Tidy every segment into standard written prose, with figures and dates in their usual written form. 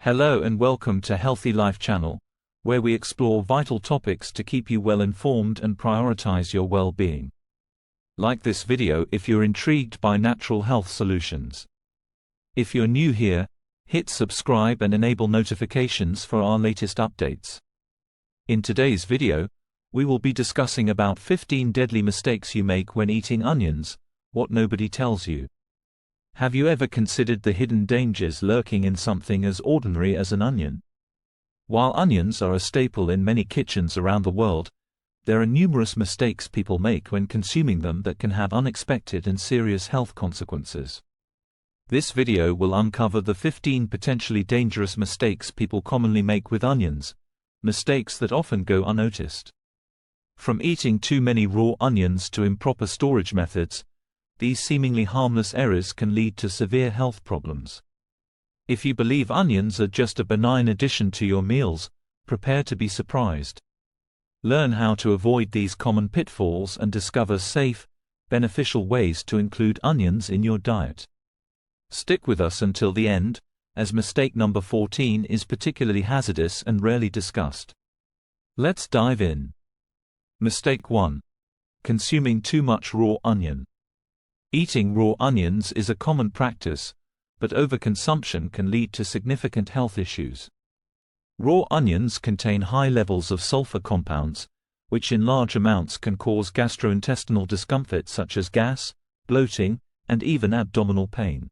Hello and welcome to Healthy Life Channel, where we explore vital topics to keep you well informed and prioritize your well-being. Like this video if you're intrigued by natural health solutions. If you're new here, hit subscribe and enable notifications for our latest updates. In today's video, we will be discussing about 15 deadly mistakes you make when eating onions, what nobody tells you. Have you ever considered the hidden dangers lurking in something as ordinary as an onion? While onions are a staple in many kitchens around the world, there are numerous mistakes people make when consuming them that can have unexpected and serious health consequences. This video will uncover the 15 potentially dangerous mistakes people commonly make with onions, mistakes that often go unnoticed. From eating too many raw onions to improper storage methods, these seemingly harmless errors can lead to severe health problems. If you believe onions are just a benign addition to your meals, prepare to be surprised. Learn how to avoid these common pitfalls and discover safe, beneficial ways to include onions in your diet. Stick with us until the end, as mistake number 14 is particularly hazardous and rarely discussed. Let's dive in. Mistake 1. Consuming too much raw onion. Eating raw onions is a common practice, but overconsumption can lead to significant health issues. Raw onions contain high levels of sulfur compounds, which in large amounts can cause gastrointestinal discomfort such as gas, bloating, and even abdominal pain.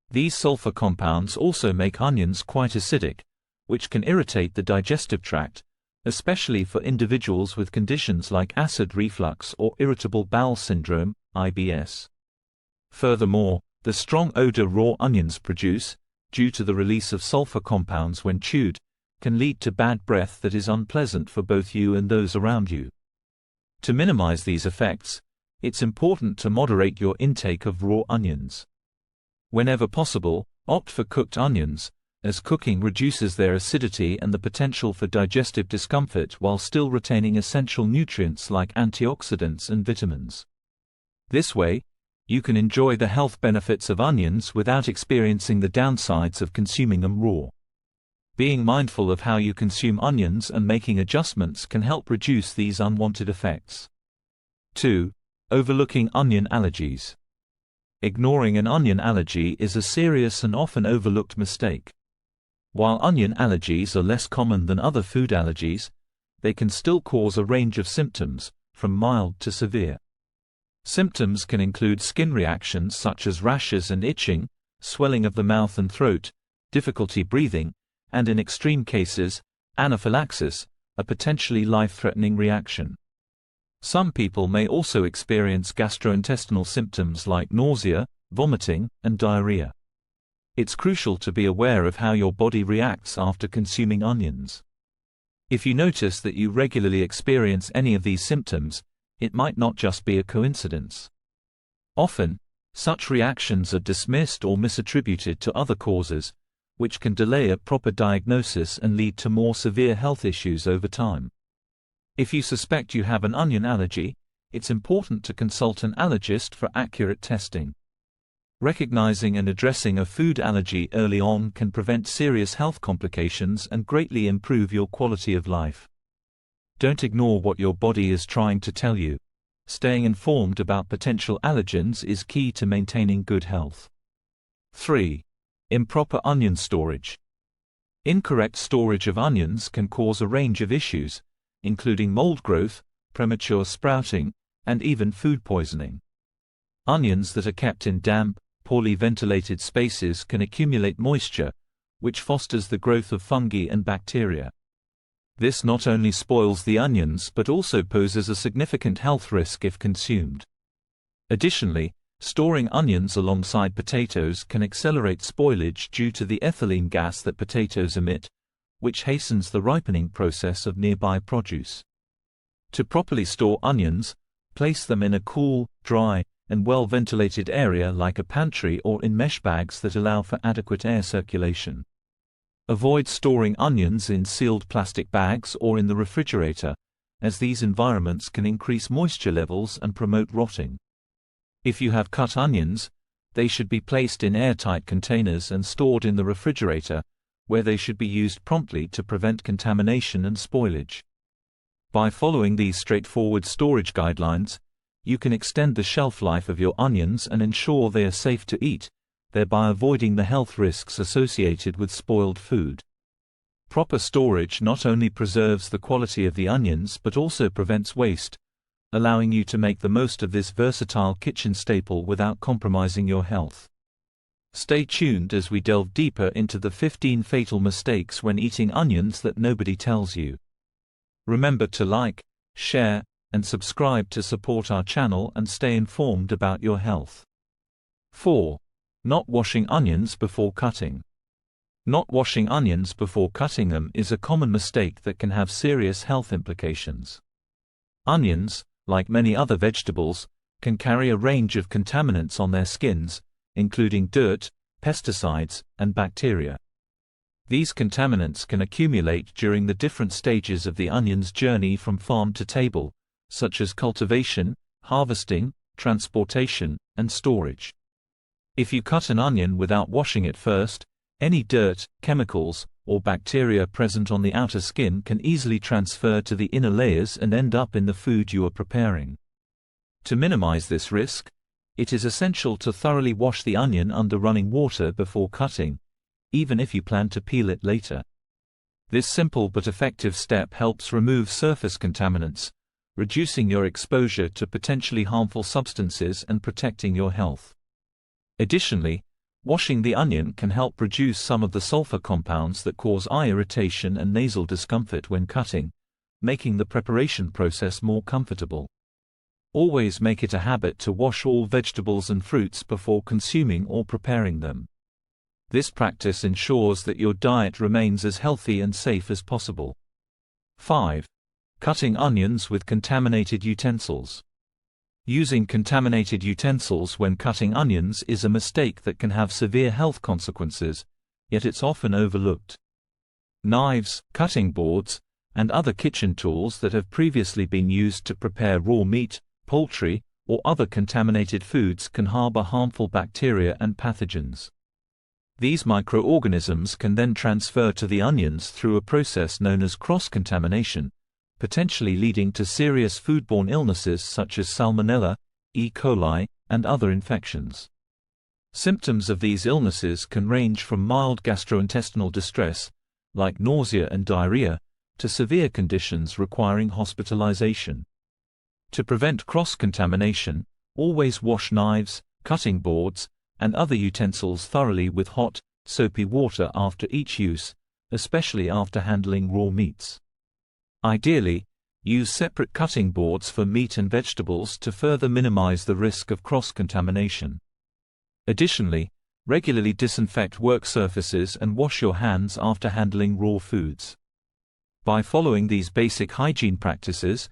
These sulfur compounds also make onions quite acidic, which can irritate the digestive tract, especially for individuals with conditions like acid reflux or irritable bowel syndrome, IBS. Furthermore, the strong odor raw onions produce, due to the release of sulfur compounds when chewed, can lead to bad breath that is unpleasant for both you and those around you. To minimize these effects, it's important to moderate your intake of raw onions. Whenever possible, opt for cooked onions, as cooking reduces their acidity and the potential for digestive discomfort while still retaining essential nutrients like antioxidants and vitamins. This way, you can enjoy the health benefits of onions without experiencing the downsides of consuming them raw. Being mindful of how you consume onions and making adjustments can help reduce these unwanted effects. 2. Overlooking onion allergies. Ignoring an onion allergy is a serious and often overlooked mistake. While onion allergies are less common than other food allergies, they can still cause a range of symptoms, from mild to severe. Symptoms can include skin reactions such as rashes and itching, swelling of the mouth and throat, difficulty breathing, and in extreme cases, anaphylaxis, a potentially life-threatening reaction. Some people may also experience gastrointestinal symptoms like nausea, vomiting, and diarrhea. It's crucial to be aware of how your body reacts after consuming onions. If you notice that you regularly experience any of these symptoms, it might not just be a coincidence. Often, such reactions are dismissed or misattributed to other causes, which can delay a proper diagnosis and lead to more severe health issues over time. If you suspect you have an onion allergy, it's important to consult an allergist for accurate testing. Recognizing and addressing a food allergy early on can prevent serious health complications and greatly improve your quality of life. Don't ignore what your body is trying to tell you. Staying informed about potential allergens is key to maintaining good health. 3. Improper onion storage. Incorrect storage of onions can cause a range of issues, including mold growth, premature sprouting, and even food poisoning. Onions that are kept in damp, poorly ventilated spaces can accumulate moisture, which fosters the growth of fungi and bacteria. This not only spoils the onions but also poses a significant health risk if consumed. Additionally, storing onions alongside potatoes can accelerate spoilage due to the ethylene gas that potatoes emit, which hastens the ripening process of nearby produce. To properly store onions, place them in a cool, dry, and well-ventilated area like a pantry or in mesh bags that allow for adequate air circulation. Avoid storing onions in sealed plastic bags or in the refrigerator, as these environments can increase moisture levels and promote rotting. If you have cut onions, they should be placed in airtight containers and stored in the refrigerator, where they should be used promptly to prevent contamination and spoilage. By following these straightforward storage guidelines, you can extend the shelf life of your onions and ensure they are safe to eat, thereby avoiding the health risks associated with spoiled food. Proper storage not only preserves the quality of the onions but also prevents waste, allowing you to make the most of this versatile kitchen staple without compromising your health. Stay tuned as we delve deeper into the 15 fatal mistakes when eating onions that nobody tells you. Remember to like, share, and subscribe to support our channel and stay informed about your health. 4. Not washing onions before cutting. Not washing onions before cutting them is a common mistake that can have serious health implications. Onions, like many other vegetables, can carry a range of contaminants on their skins, including dirt, pesticides, and bacteria. These contaminants can accumulate during the different stages of the onion's journey from farm to table, such as cultivation, harvesting, transportation, and storage. If you cut an onion without washing it first, any dirt, chemicals, or bacteria present on the outer skin can easily transfer to the inner layers and end up in the food you are preparing. To minimize this risk, it is essential to thoroughly wash the onion under running water before cutting, even if you plan to peel it later. This simple but effective step helps remove surface contaminants, reducing your exposure to potentially harmful substances and protecting your health. Additionally, washing the onion can help reduce some of the sulfur compounds that cause eye irritation and nasal discomfort when cutting, making the preparation process more comfortable. Always make it a habit to wash all vegetables and fruits before consuming or preparing them. This practice ensures that your diet remains as healthy and safe as possible. 5. Cutting onions with contaminated utensils. Using contaminated utensils when cutting onions is a mistake that can have severe health consequences, yet it's often overlooked. Knives, cutting boards, and other kitchen tools that have previously been used to prepare raw meat, poultry, or other contaminated foods can harbor harmful bacteria and pathogens. These microorganisms can then transfer to the onions through a process known as cross-contamination, potentially leading to serious foodborne illnesses such as Salmonella, E. coli, and other infections. Symptoms of these illnesses can range from mild gastrointestinal distress, like nausea and diarrhea, to severe conditions requiring hospitalization. To prevent cross-contamination, always wash knives, cutting boards, and other utensils thoroughly with hot, soapy water after each use, especially after handling raw meats. Ideally, use separate cutting boards for meat and vegetables to further minimize the risk of cross-contamination. Additionally, regularly disinfect work surfaces and wash your hands after handling raw foods. By following these basic hygiene practices,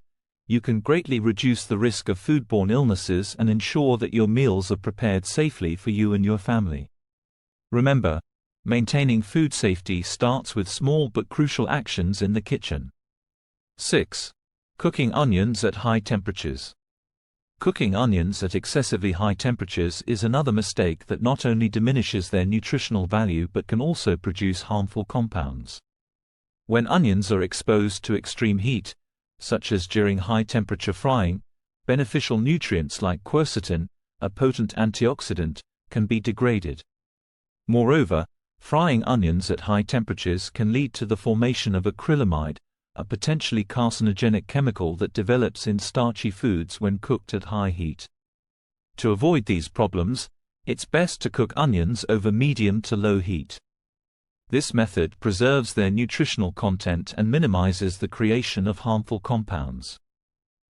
you can greatly reduce the risk of foodborne illnesses and ensure that your meals are prepared safely for you and your family. Remember, maintaining food safety starts with small but crucial actions in the kitchen. 6. Cooking onions at high temperatures. Cooking onions at excessively high temperatures is another mistake that not only diminishes their nutritional value but can also produce harmful compounds. When onions are exposed to extreme heat, such as during high-temperature frying, beneficial nutrients like quercetin, a potent antioxidant, can be degraded. Moreover, frying onions at high temperatures can lead to the formation of acrylamide, a potentially carcinogenic chemical that develops in starchy foods when cooked at high heat. To avoid these problems, it's best to cook onions over medium to low heat. This method preserves their nutritional content and minimizes the creation of harmful compounds.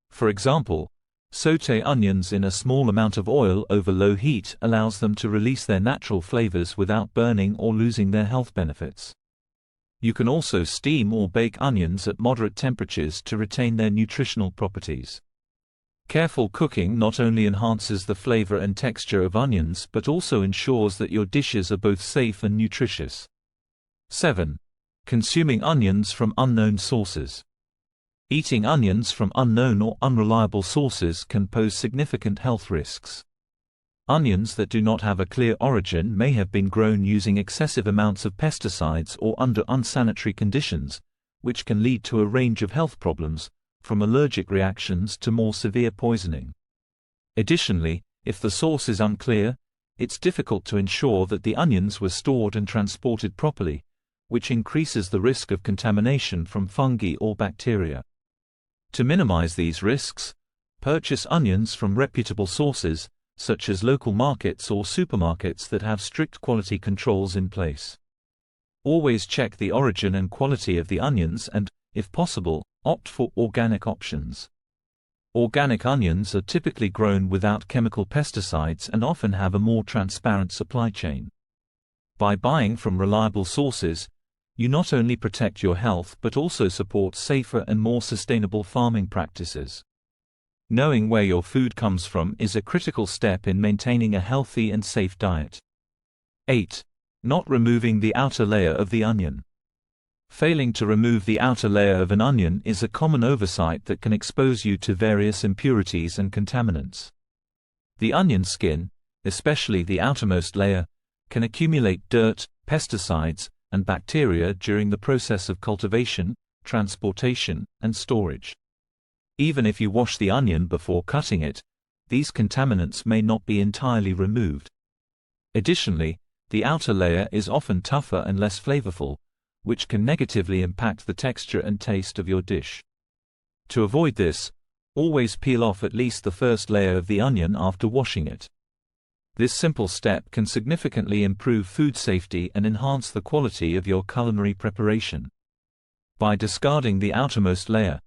For example, sauté onions in a small amount of oil over low heat allows them to release their natural flavors without burning or losing their health benefits. You can also steam or bake onions at moderate temperatures to retain their nutritional properties. Careful cooking not only enhances the flavor and texture of onions but also ensures that your dishes are both safe and nutritious. 7. Consuming onions from unknown sources. Eating onions from unknown or unreliable sources can pose significant health risks. Onions that do not have a clear origin may have been grown using excessive amounts of pesticides or under unsanitary conditions, which can lead to a range of health problems, from allergic reactions to more severe poisoning. Additionally, if the source is unclear, it's difficult to ensure that the onions were stored and transported properly, which increases the risk of contamination from fungi or bacteria. To minimize these risks, purchase onions from reputable sources, such as local markets or supermarkets that have strict quality controls in place. Always check the origin and quality of the onions and, if possible, opt for organic options. Organic onions are typically grown without chemical pesticides and often have a more transparent supply chain. By buying from reliable sources, you not only protect your health but also support safer and more sustainable farming practices. Knowing where your food comes from is a critical step in maintaining a healthy and safe diet. 8. Not removing the outer layer of the onion. Failing to remove the outer layer of an onion is a common oversight that can expose you to various impurities and contaminants. The onion skin, especially the outermost layer, can accumulate dirt, pesticides, and bacteria during the process of cultivation, transportation, and storage. Even if you wash the onion before cutting it, these contaminants may not be entirely removed. Additionally, the outer layer is often tougher and less flavorful, which can negatively impact the texture and taste of your dish. To avoid this, always peel off at least the first layer of the onion after washing it. This simple step can significantly improve food safety and enhance the quality of your culinary preparation. By discarding the outermost layer,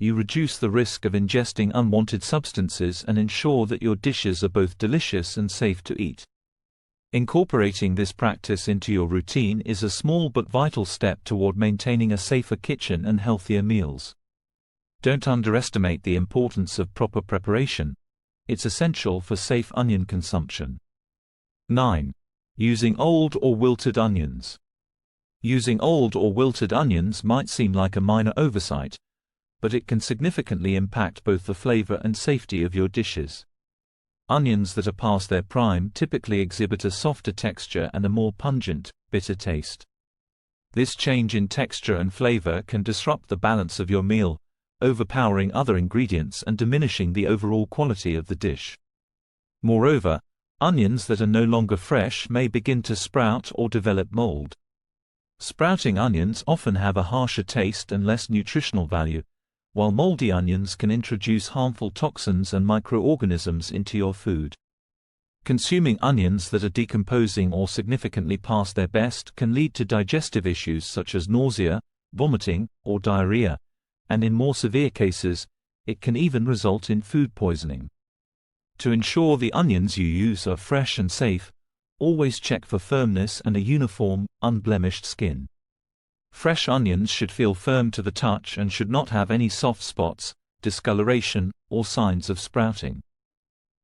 you reduce the risk of ingesting unwanted substances and ensure that your dishes are both delicious and safe to eat. Incorporating this practice into your routine is a small but vital step toward maintaining a safer kitchen and healthier meals. Don't underestimate the importance of proper preparation. It's essential for safe onion consumption. 9. Using old or wilted onions. Using old or wilted onions might seem like a minor oversight, but it can significantly impact both the flavor and safety of your dishes. Onions that are past their prime typically exhibit a softer texture and a more pungent, bitter taste. This change in texture and flavor can disrupt the balance of your meal, overpowering other ingredients and diminishing the overall quality of the dish. Moreover, onions that are no longer fresh may begin to sprout or develop mold. Sprouting onions often have a harsher taste and less nutritional value, while moldy onions can introduce harmful toxins and microorganisms into your food. Consuming onions that are decomposing or significantly past their best can lead to digestive issues such as nausea, vomiting, or diarrhea, and in more severe cases, it can even result in food poisoning. To ensure the onions you use are fresh and safe, always check for firmness and a uniform, unblemished skin. Fresh onions should feel firm to the touch and should not have any soft spots, discoloration, or signs of sprouting.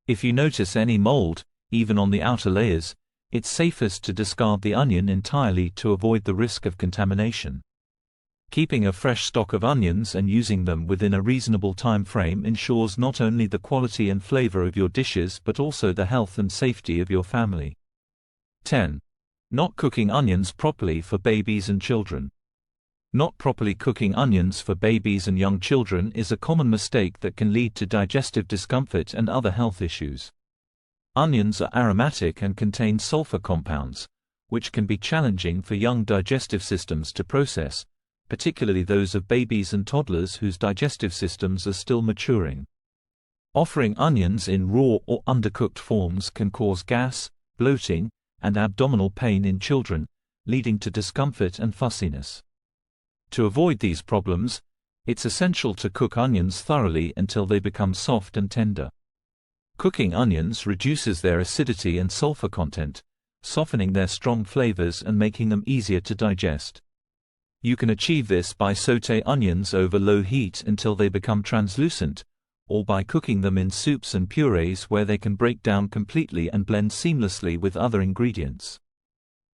If you notice any mold, even on the outer layers, it's safest to discard the onion entirely to avoid the risk of contamination. Keeping a fresh stock of onions and using them within a reasonable time frame ensures not only the quality and flavor of your dishes but also the health and safety of your family. 10. Not cooking onions properly for babies and children. Not properly cooking onions for babies and young children is a common mistake that can lead to digestive discomfort and other health issues. Onions are aromatic and contain sulfur compounds, which can be challenging for young digestive systems to process, particularly those of babies and toddlers whose digestive systems are still maturing. Offering onions in raw or undercooked forms can cause gas, bloating, and abdominal pain in children, leading to discomfort and fussiness. To avoid these problems, it's essential to cook onions thoroughly until they become soft and tender. Cooking onions reduces their acidity and sulfur content, softening their strong flavors and making them easier to digest. You can achieve this by sauté onions over low heat until they become translucent, or by cooking them in soups and purees where they can break down completely and blend seamlessly with other ingredients.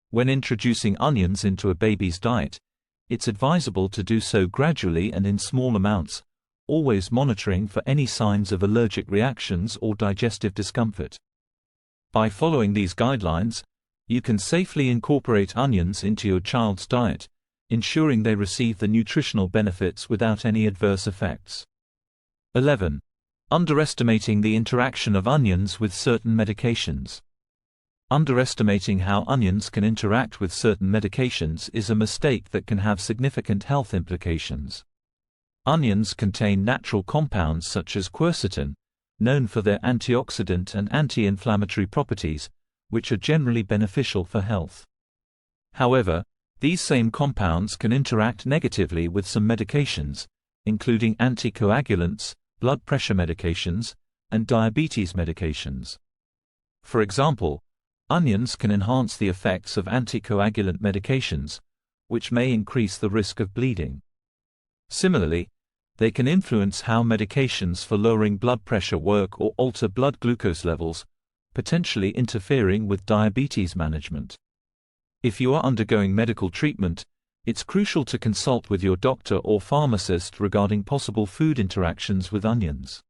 When introducing onions into a baby's diet, it's advisable to do so gradually and in small amounts, always monitoring for any signs of allergic reactions or digestive discomfort. By following these guidelines, you can safely incorporate onions into your child's diet, ensuring they receive the nutritional benefits without any adverse effects. 11. Underestimating the interaction of onions with certain medications. Underestimating how onions can interact with certain medications is a mistake that can have significant health implications. Onions contain natural compounds such as quercetin, known for their antioxidant and anti-inflammatory properties, which are generally beneficial for health. However, these same compounds can interact negatively with some medications, including anticoagulants, blood pressure medications, and diabetes medications. For example, onions can enhance the effects of anticoagulant medications, which may increase the risk of bleeding. Similarly, they can influence how medications for lowering blood pressure work or alter blood glucose levels, potentially interfering with diabetes management. If you are undergoing medical treatment, it's crucial to consult with your doctor or pharmacist regarding possible food interactions with onions.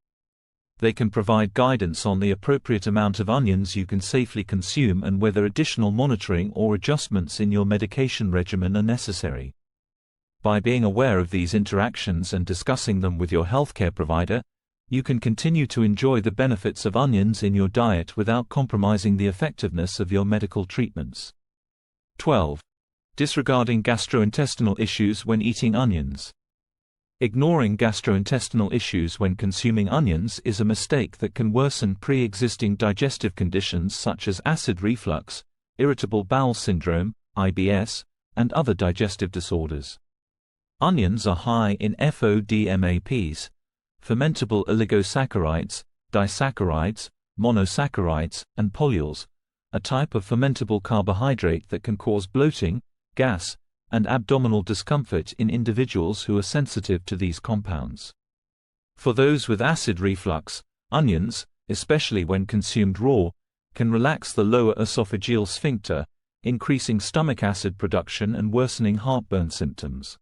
They can provide guidance on the appropriate amount of onions you can safely consume and whether additional monitoring or adjustments in your medication regimen are necessary. By being aware of these interactions and discussing them with your healthcare provider, you can continue to enjoy the benefits of onions in your diet without compromising the effectiveness of your medical treatments. 12. Disregarding gastrointestinal issues when eating onions. Ignoring gastrointestinal issues when consuming onions is a mistake that can worsen pre-existing digestive conditions such as acid reflux, irritable bowel syndrome, IBS, and other digestive disorders. Onions are high in FODMAPs, fermentable oligosaccharides, disaccharides, monosaccharides, and polyols, a type of fermentable carbohydrate that can cause bloating, gas, and abdominal discomfort in individuals who are sensitive to these compounds. For those with acid reflux, onions, especially when consumed raw, can relax the lower esophageal sphincter, increasing stomach acid production and worsening heartburn symptoms.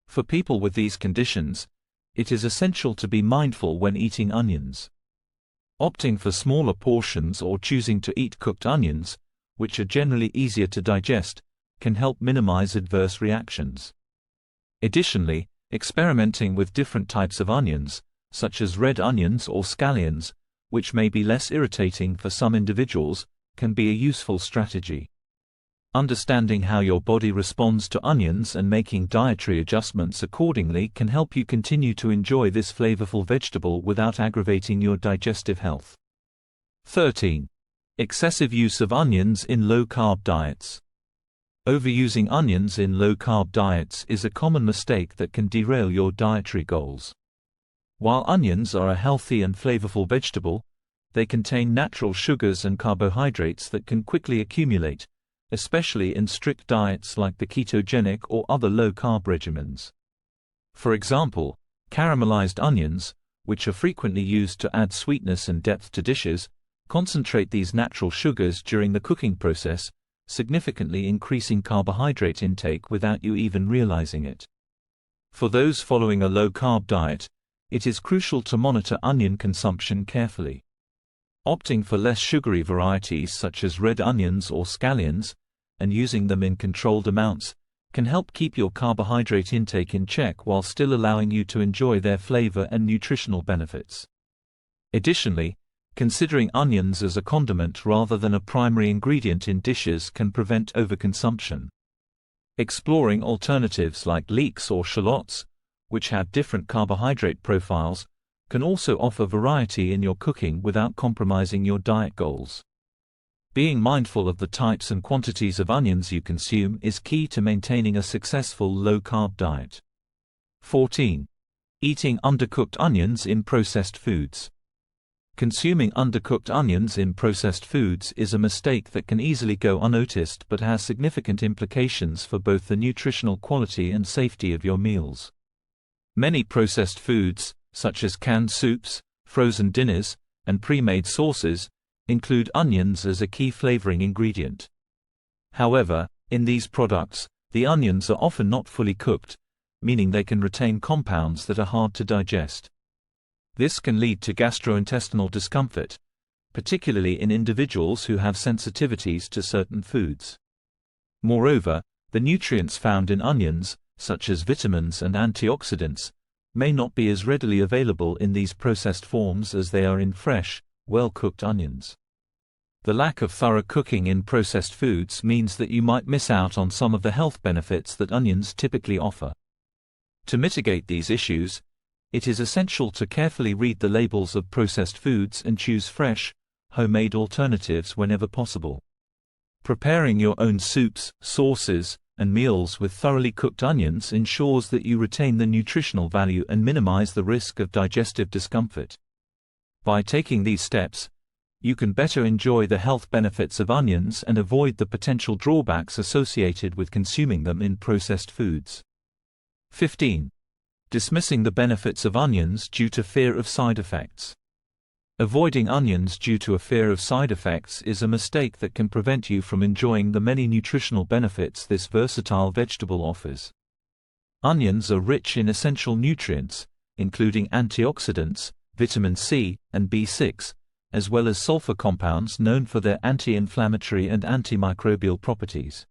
For people with these conditions, it is essential to be mindful when eating onions. Opting for smaller portions or choosing to eat cooked onions, which are generally easier to digest, can help minimize adverse reactions. Additionally, experimenting with different types of onions, such as red onions or scallions, which may be less irritating for some individuals, can be a useful strategy. Understanding how your body responds to onions and making dietary adjustments accordingly can help you continue to enjoy this flavorful vegetable without aggravating your digestive health. 13. Excessive use of onions in low-carb diets. Overusing onions in low-carb diets is a common mistake that can derail your dietary goals. While onions are a healthy and flavorful vegetable, they contain natural sugars and carbohydrates that can quickly accumulate, especially in strict diets like the ketogenic or other low-carb regimens. For example, caramelized onions, which are frequently used to add sweetness and depth to dishes, concentrate these natural sugars during the cooking process, significantly increasing carbohydrate intake without you even realizing it. For those following a low-carb diet, it is crucial to monitor onion consumption carefully. Opting for less sugary varieties such as red onions or scallions, and using them in controlled amounts, can help keep your carbohydrate intake in check while still allowing you to enjoy their flavor and nutritional benefits. Additionally, considering onions as a condiment rather than a primary ingredient in dishes can prevent overconsumption. Exploring alternatives like leeks or shallots, which have different carbohydrate profiles, can also offer variety in your cooking without compromising your diet goals. Being mindful of the types and quantities of onions you consume is key to maintaining a successful low-carb diet. 14. Eating undercooked onions in processed foods. Consuming undercooked onions in processed foods is a mistake that can easily go unnoticed but has significant implications for both the nutritional quality and safety of your meals. Many processed foods, such as canned soups, frozen dinners, and pre-made sauces, include onions as a key flavoring ingredient. However, in these products, the onions are often not fully cooked, meaning they can retain compounds that are hard to digest. This can lead to gastrointestinal discomfort, particularly in individuals who have sensitivities to certain foods. Moreover, the nutrients found in onions, such as vitamins and antioxidants, may not be as readily available in these processed forms as they are in fresh, well-cooked onions. The lack of thorough cooking in processed foods means that you might miss out on some of the health benefits that onions typically offer. To mitigate these issues, it is essential to carefully read the labels of processed foods and choose fresh, homemade alternatives whenever possible. Preparing your own soups, sauces, and meals with thoroughly cooked onions ensures that you retain the nutritional value and minimize the risk of digestive discomfort. By taking these steps, you can better enjoy the health benefits of onions and avoid the potential drawbacks associated with consuming them in processed foods. 15. Dismissing the benefits of onions due to fear of side effects. Avoiding onions due to a fear of side effects is a mistake that can prevent you from enjoying the many nutritional benefits this versatile vegetable offers. Onions are rich in essential nutrients, including antioxidants, vitamin C and B6, as well as sulfur compounds known for their anti-inflammatory and antimicrobial properties.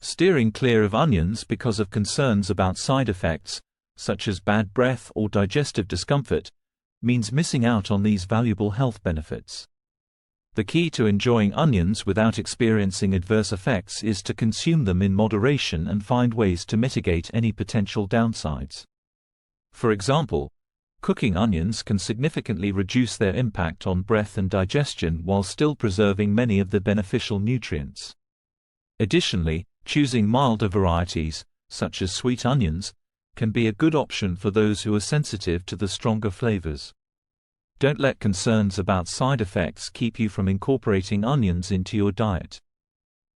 Steering clear of onions because of concerns about side effects, such as bad breath or digestive discomfort, means missing out on these valuable health benefits. The key to enjoying onions without experiencing adverse effects is to consume them in moderation and find ways to mitigate any potential downsides. For example, cooking onions can significantly reduce their impact on breath and digestion while still preserving many of the beneficial nutrients. Additionally, choosing milder varieties, such as sweet onions, can be a good option for those who are sensitive to the stronger flavors. Don't let concerns about side effects keep you from incorporating onions into your diet.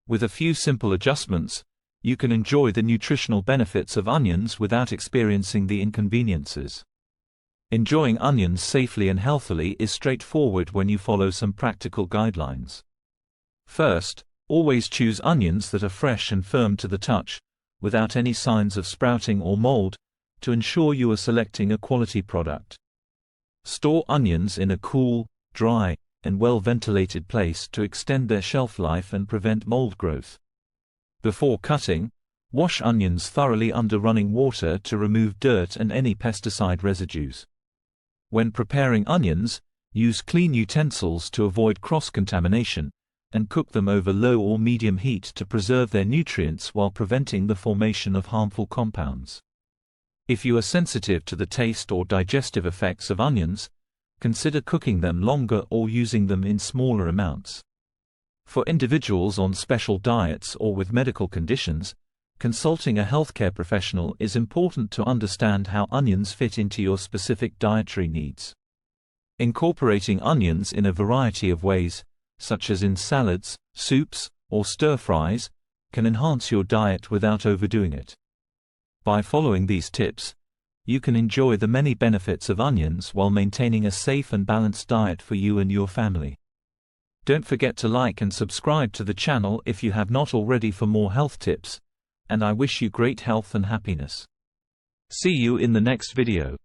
With a few simple adjustments, you can enjoy the nutritional benefits of onions without experiencing the inconveniences. Enjoying onions safely and healthily is straightforward when you follow some practical guidelines. First, always choose onions that are fresh and firm to the touch, without any signs of sprouting or mold, to ensure you are selecting a quality product. Store onions in a cool, dry, and well-ventilated place to extend their shelf life and prevent mold growth. Before cutting, wash onions thoroughly under running water to remove dirt and any pesticide residues. When preparing onions, use clean utensils to avoid cross-contamination, and cook them over low or medium heat to preserve their nutrients while preventing the formation of harmful compounds. If you are sensitive to the taste or digestive effects of onions, consider cooking them longer or using them in smaller amounts. For individuals on special diets or with medical conditions, consulting a healthcare professional is important to understand how onions fit into your specific dietary needs. Incorporating onions in a variety of ways, such as in salads, soups, or stir-fries, can enhance your diet without overdoing it. By following these tips, you can enjoy the many benefits of onions while maintaining a safe and balanced diet for you and your family. Don't forget to like and subscribe to the channel if you have not already for more health tips, and I wish you great health and happiness. See you in the next video.